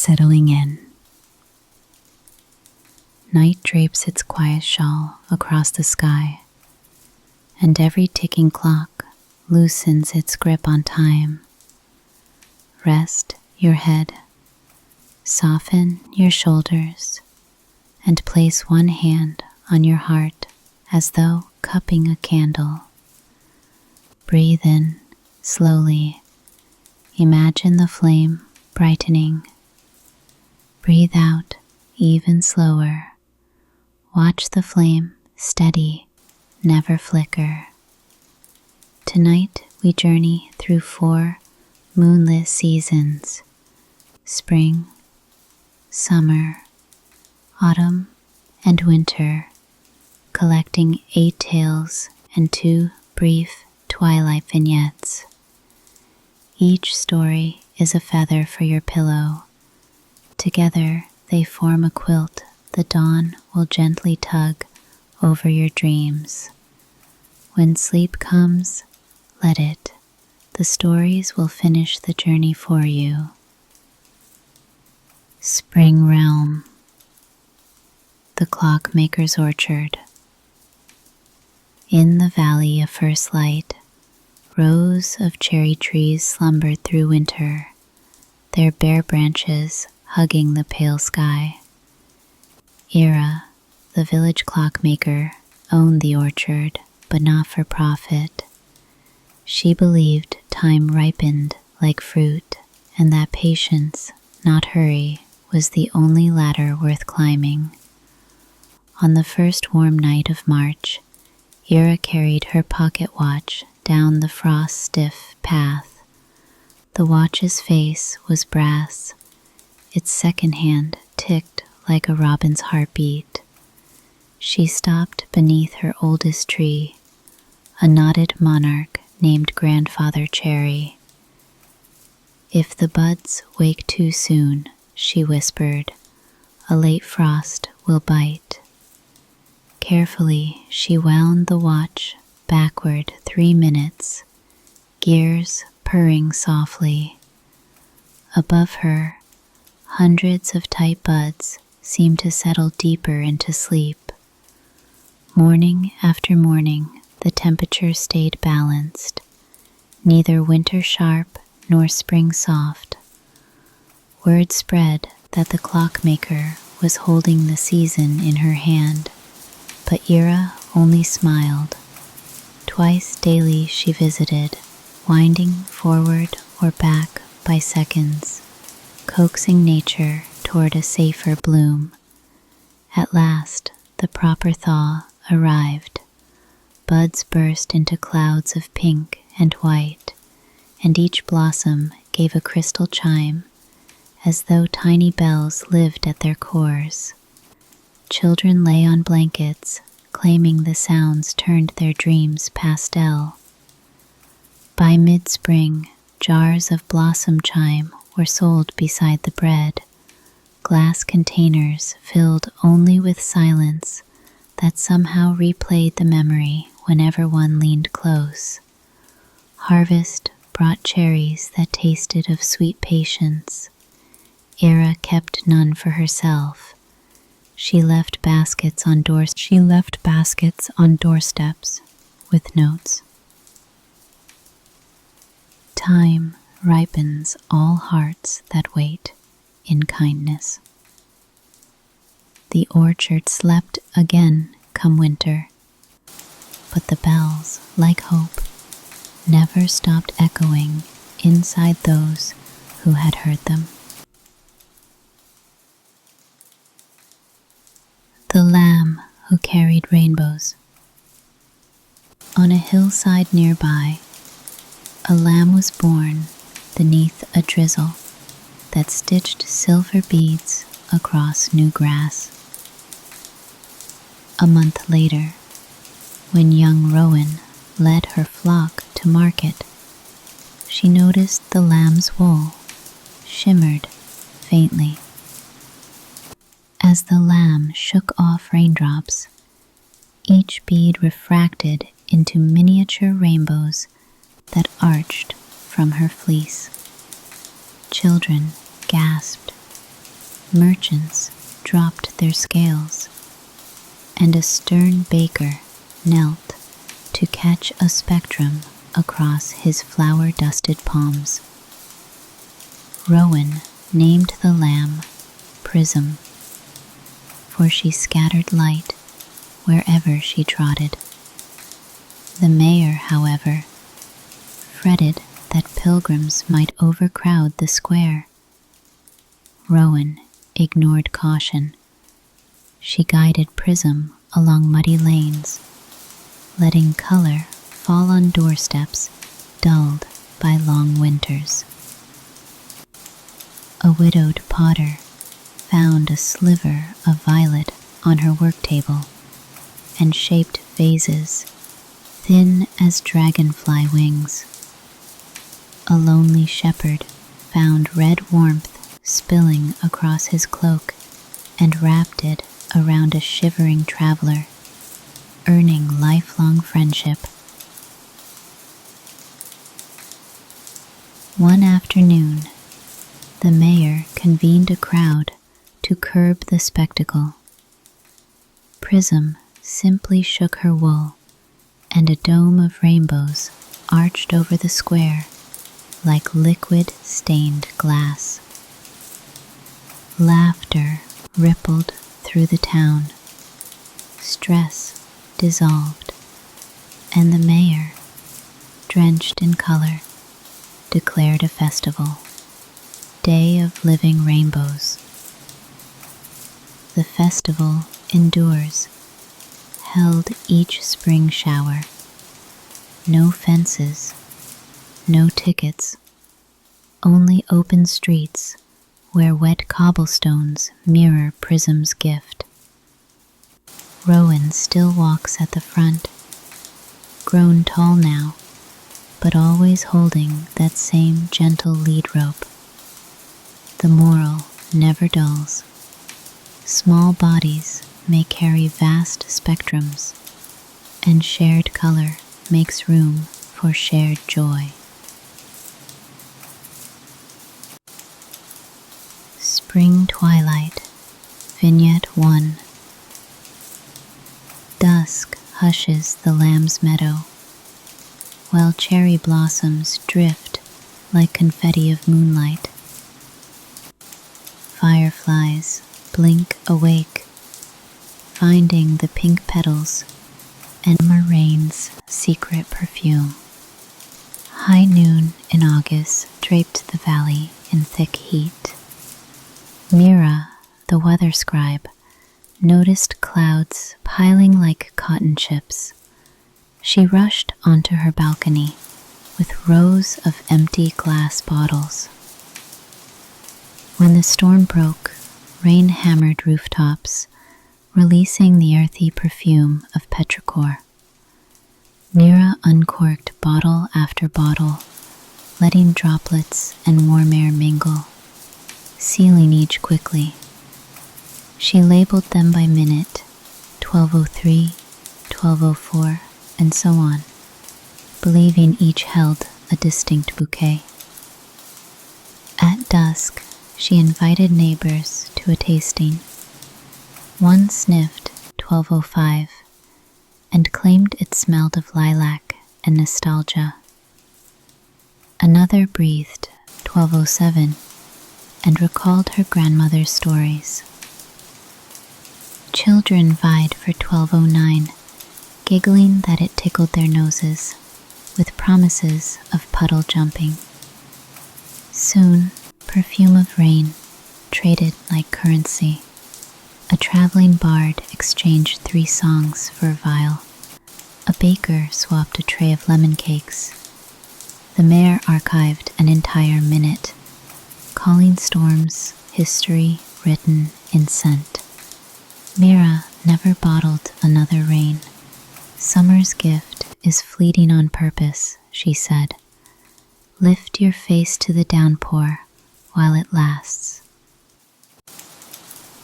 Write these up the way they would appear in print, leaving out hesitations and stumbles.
settling in. Night drapes its quiet shawl across the sky, and every ticking clock loosens its grip on time. Rest your head, soften your shoulders, and place one hand on your heart as though cupping a candle. Breathe in slowly. Imagine the flame brightening. Breathe out even slower. Watch the flame steady, never flicker. Tonight we journey through 4 moonlit seasons: spring, summer, autumn, and winter, collecting 8 tales and 2 brief Twilight vignettes. Each story is a feather for your pillow. Together they form a quilt the dawn will gently tug over your dreams. When sleep comes, let it. The stories will finish the journey for you. Spring Realm. The Clockmaker's Orchard. In the valley of first light, rows of cherry trees slumbered through winter, their bare branches hugging the pale sky. Ira, the village clockmaker, owned the orchard, but not for profit. She believed time ripened like fruit, and that patience, not hurry, was the only ladder worth climbing. On the first warm night of March, Ira carried her pocket watch down the frost-stiff path. The watch's face was brass. Its second hand ticked like a robin's heartbeat. She stopped beneath her oldest tree, a knotted monarch named Grandfather Cherry. "If the buds wake too soon," she whispered, "a late frost will bite." Carefully, she wound the watch backward 3 minutes, gears purring softly. Above her, hundreds of tight buds seemed to settle deeper into sleep. Morning after morning, the temperature stayed balanced, neither winter sharp nor spring soft. Word spread that the clockmaker was holding the season in her hand, but Ira only smiled. Twice daily she visited, winding forward or back by seconds, coaxing nature toward a safer bloom. At last, the proper thaw arrived. Buds burst into clouds of pink and white, and each blossom gave a crystal chime, as though tiny bells lived at their cores. Children lay on blankets, claiming the sounds turned their dreams pastel. By mid-spring, jars of blossom chime were sold beside the bread, glass containers filled only with silence that somehow replayed the memory whenever one leaned close. Harvest brought cherries that tasted of sweet patience. Ira kept none for herself. She left baskets on doorsteps with notes. Time ripens all hearts that wait in kindness. The orchard slept again come winter, but the bells, like hope, never stopped echoing inside those who had heard them. The lamb who carried rainbows. On a hillside nearby, a lamb was born beneath a drizzle that stitched silver beads across new grass. A month later, when young Rowan led her flock to market, she noticed the lamb's wool shimmered faintly. As the lamb shook off raindrops, each bead refracted into miniature rainbows that arched from her fleece. Children gasped, merchants dropped their scales, and a stern baker knelt to catch a spectrum across his flower-dusted palms. Rowan named the lamb Prism, for she scattered light wherever she trotted. The mayor, however, fretted that pilgrims might overcrowd the square. Rowan ignored caution. She guided Prism along muddy lanes, letting color fall on doorsteps dulled by long winters. A widowed potter found a sliver of violet on her work table and shaped vases thin as dragonfly wings. A lonely shepherd found red warmth spilling across his cloak and wrapped it around a shivering traveler, earning lifelong friendship. One afternoon, the mayor convened a crowd to curb the spectacle. Prism simply shook her wool, and a dome of rainbows arched over the square like liquid-stained glass. Laughter rippled through the town. Stress dissolved, and the mayor, drenched in color, declared a festival, Day of Living Rainbows. The festival endures, held each spring shower. No fences, no tickets, only open streets where wet cobblestones mirror Prism's gift. Rowan still walks at the front, grown tall now, but always holding that same gentle lead rope. The moral never dulls. Small bodies may carry vast spectrums, and shared color makes room for shared joy. Spring Twilight, Vignette 1. Dusk hushes the lamb's meadow, while cherry blossoms drift like confetti of moonlight. Fireflies blink awake, finding the pink petals and moraine's secret perfume. High noon in August draped the valley in thick heat. Mira, the weather scribe, noticed clouds piling like cotton chips. She rushed onto her balcony with rows of empty glass bottles. When the storm broke, rain hammered rooftops, releasing the earthy perfume of petrichor. Mira uncorked bottle after bottle, letting droplets and warm air mingle, sealing each quickly. She labeled them by minute, 12:03, 12:04, and so on, believing each held a distinct bouquet. At dusk, she invited neighbors to a tasting. One sniffed 12:05 and claimed it smelled of lilac and nostalgia. Another breathed 12:07 and recalled her grandmother's stories. Children vied for 12:09, giggling that it tickled their noses, with promises of puddle jumping. Soon, Perfume of Rain traded like currency. A traveling bard exchanged 3 songs for a vial. A baker swapped a tray of lemon cakes. The mayor archived an entire minute, calling storms history written in scent. Mira never bottled another rain. Summer's gift is fleeting on purpose, she said. Lift your face to the downpour while it lasts.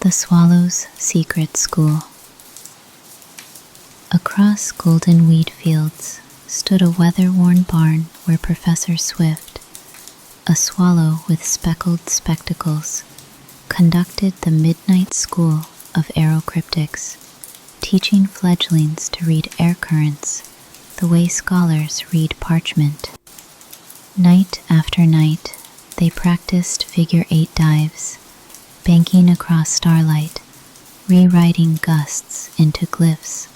The Swallow's Secret School. Across golden wheat fields stood a weather-worn barn where Professor Swift, a swallow with speckled spectacles, conducted the Midnight School of Aerocryptics, teaching fledglings to read air currents the way scholars read parchment. Night after night, they practiced figure-8 dives, banking across starlight, rewriting gusts into glyphs,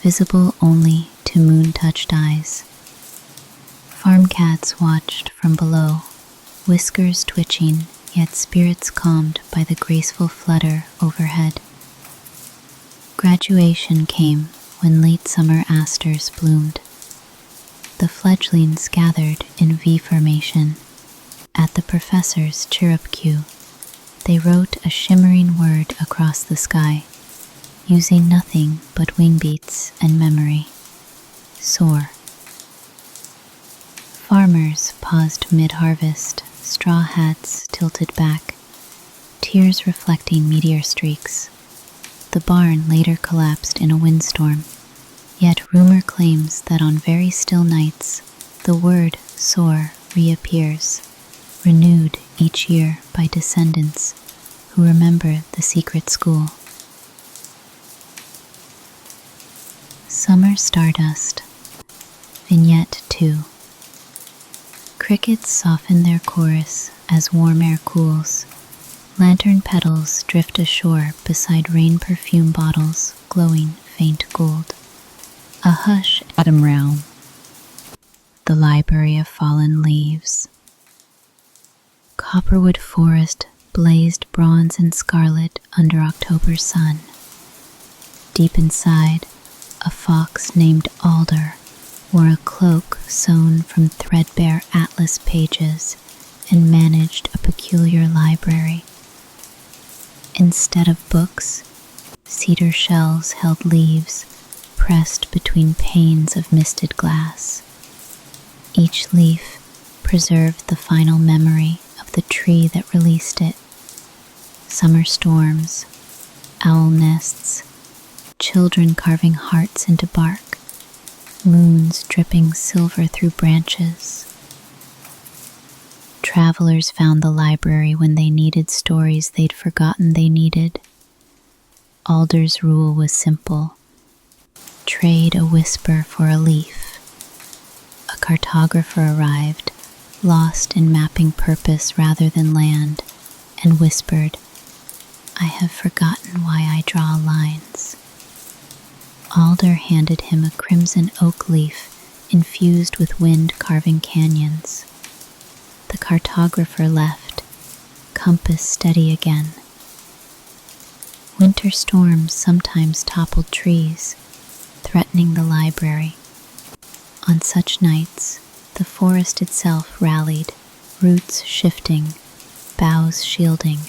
visible only to moon-touched eyes. Farm cats watched from below, whiskers twitching, yet spirits calmed by the graceful flutter overhead. Graduation came when late summer asters bloomed. The fledglings gathered in V formation. At the professor's chirrup cue, they wrote a shimmering word across the sky, using nothing but wing beats and memory. Soar. Farmers paused mid-harvest, straw hats tilted back, tears reflecting meteor streaks. The barn later collapsed in a windstorm, yet rumor claims that on very still nights, the word soar reappears, renewed each year by descendants who remember the secret school. Summer Stardust. Vignette 2. Crickets soften their chorus as warm air cools. Lantern petals drift ashore beside rain perfume bottles glowing faint gold. A hush autumn realm. The library of fallen leaves. Copperwood forest blazed bronze and scarlet under October's sun. Deep inside, a fox named Alder wore a cloak sewn from threadbare atlas pages and managed a peculiar library. Instead of books, cedar shells held leaves pressed between panes of misted glass. Each leaf preserved the final memory of the tree that released it. Summer storms, owl nests, children carving hearts into bark, moons dripping silver through branches. Travelers found the library when they needed stories they'd forgotten they needed. Alder's rule was simple: trade a whisper for a leaf. A cartographer arrived, lost in mapping purpose rather than land, and whispered, "I have forgotten why I draw lines." Alder handed him a crimson oak leaf infused with wind carving canyons. The cartographer left, compass steady again. Winter storms sometimes toppled trees, threatening the library. On such nights, the forest itself rallied, roots shifting, boughs shielding,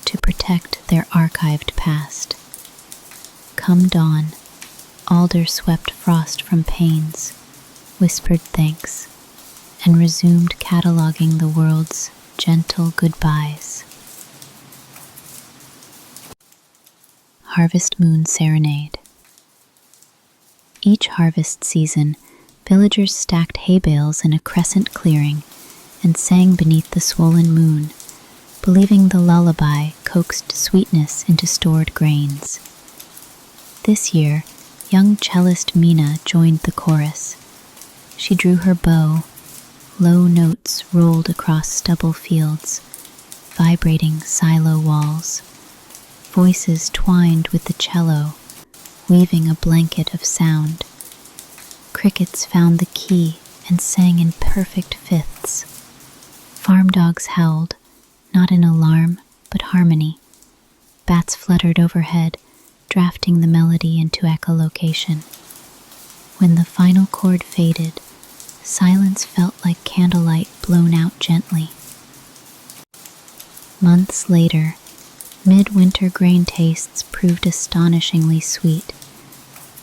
to protect their archived past. Come dawn, Alder swept frost from panes, whispered thanks, and resumed cataloging the world's gentle goodbyes. Harvest Moon Serenade. Each harvest season, villagers stacked hay bales in a crescent clearing and sang beneath the swollen moon, believing the lullaby coaxed sweetness into stored grains. This year, young cellist Mina joined the chorus. She drew her bow. Low notes rolled across stubble fields, vibrating silo walls. Voices twined with the cello, weaving a blanket of sound. Crickets found the key and sang in perfect fifths. Farm dogs howled, not in alarm, but harmony. Bats fluttered overhead, drafting the melody into echolocation. When the final chord faded, silence felt like candlelight blown out gently. Months later, midwinter grain tastes proved astonishingly sweet.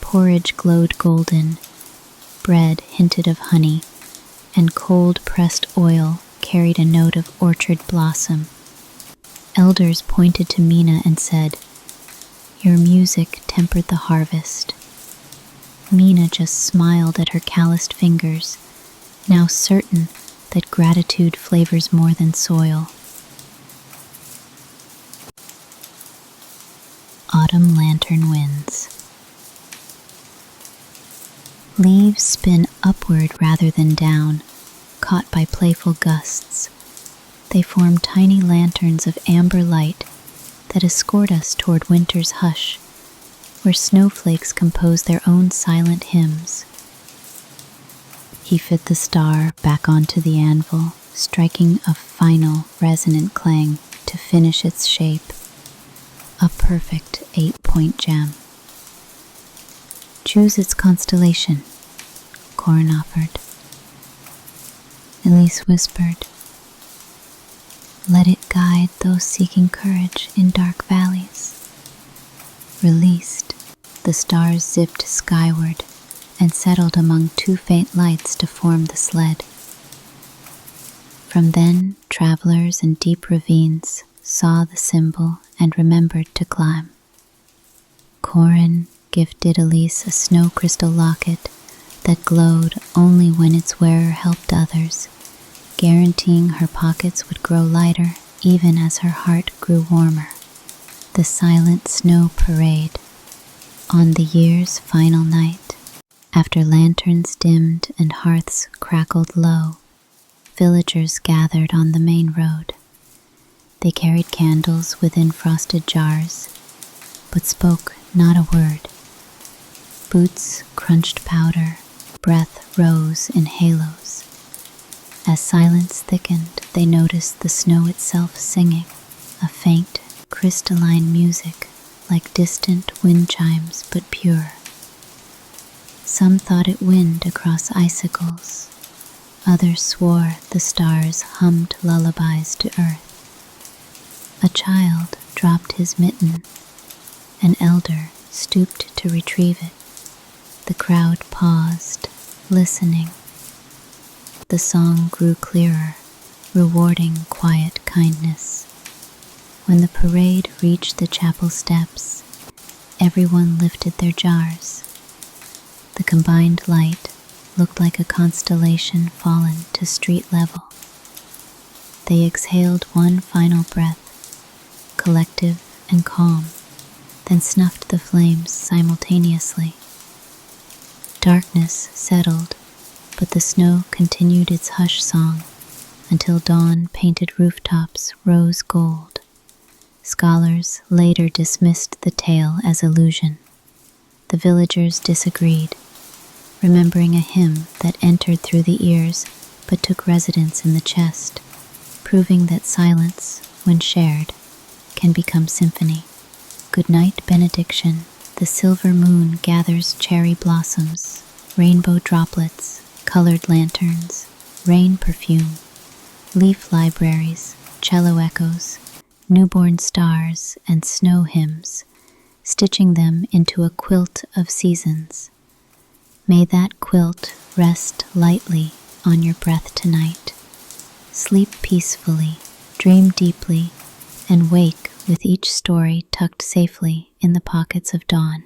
Porridge glowed golden, bread hinted of honey, and cold pressed oil carried a note of orchard blossom. Elders pointed to Mina and said, "Your music tempered the harvest." Mina just smiled at her calloused fingers, now certain that gratitude flavors more than soil. autumn lantern winds. Leaves spin upward rather than down, caught by playful gusts. They form tiny lanterns of amber light that escort us toward winter's hush, where snowflakes compose their own silent hymns. He fit the star back onto the anvil, striking a final resonant clang to finish its shape, a perfect 8-point gem. Choose its constellation, Corin offered. Elise whispered, let it guide those seeking courage in dark valleys. Released, the stars zipped skyward and settled among two faint lights to form the sled. From then, travelers in deep ravines saw the symbol and remembered to climb. Corin gifted Elise a snow crystal locket that glowed only when its wearer helped others, guaranteeing her pockets would grow lighter even as her heart grew warmer. The silent snow parade. On the year's final night, after lanterns dimmed and hearths crackled low, villagers gathered on the main road. They carried candles within frosted jars, but spoke not a word. Boots crunched powder, breath rose in halos. As silence thickened, they noticed the snow itself singing, a faint, crystalline music like distant wind chimes but pure. Some thought it wind across icicles. Others swore the stars hummed lullabies to earth. A child dropped his mitten. An elder stooped to retrieve it. The crowd paused, listening. The song grew clearer, rewarding quiet kindness. When the parade reached the chapel steps, everyone lifted their jars. The combined light looked like a constellation fallen to street level. They exhaled one final breath, collective and calm, then snuffed the flames simultaneously. Darkness settled, but the snow continued its hush song until dawn painted rooftops rose gold. Scholars later dismissed the tale as illusion. The villagers disagreed, remembering a hymn that entered through the ears but took residence in the chest, proving that silence, when shared, can become symphony. Good night benediction. The silver moon gathers cherry blossoms, rainbow droplets, colored lanterns, rain perfume, leaf libraries, cello echoes, newborn stars, and snow hymns, stitching them into a quilt of seasons. May that quilt rest lightly on your breath tonight. Sleep peacefully, dream deeply, and wake with each story tucked safely in the pockets of dawn.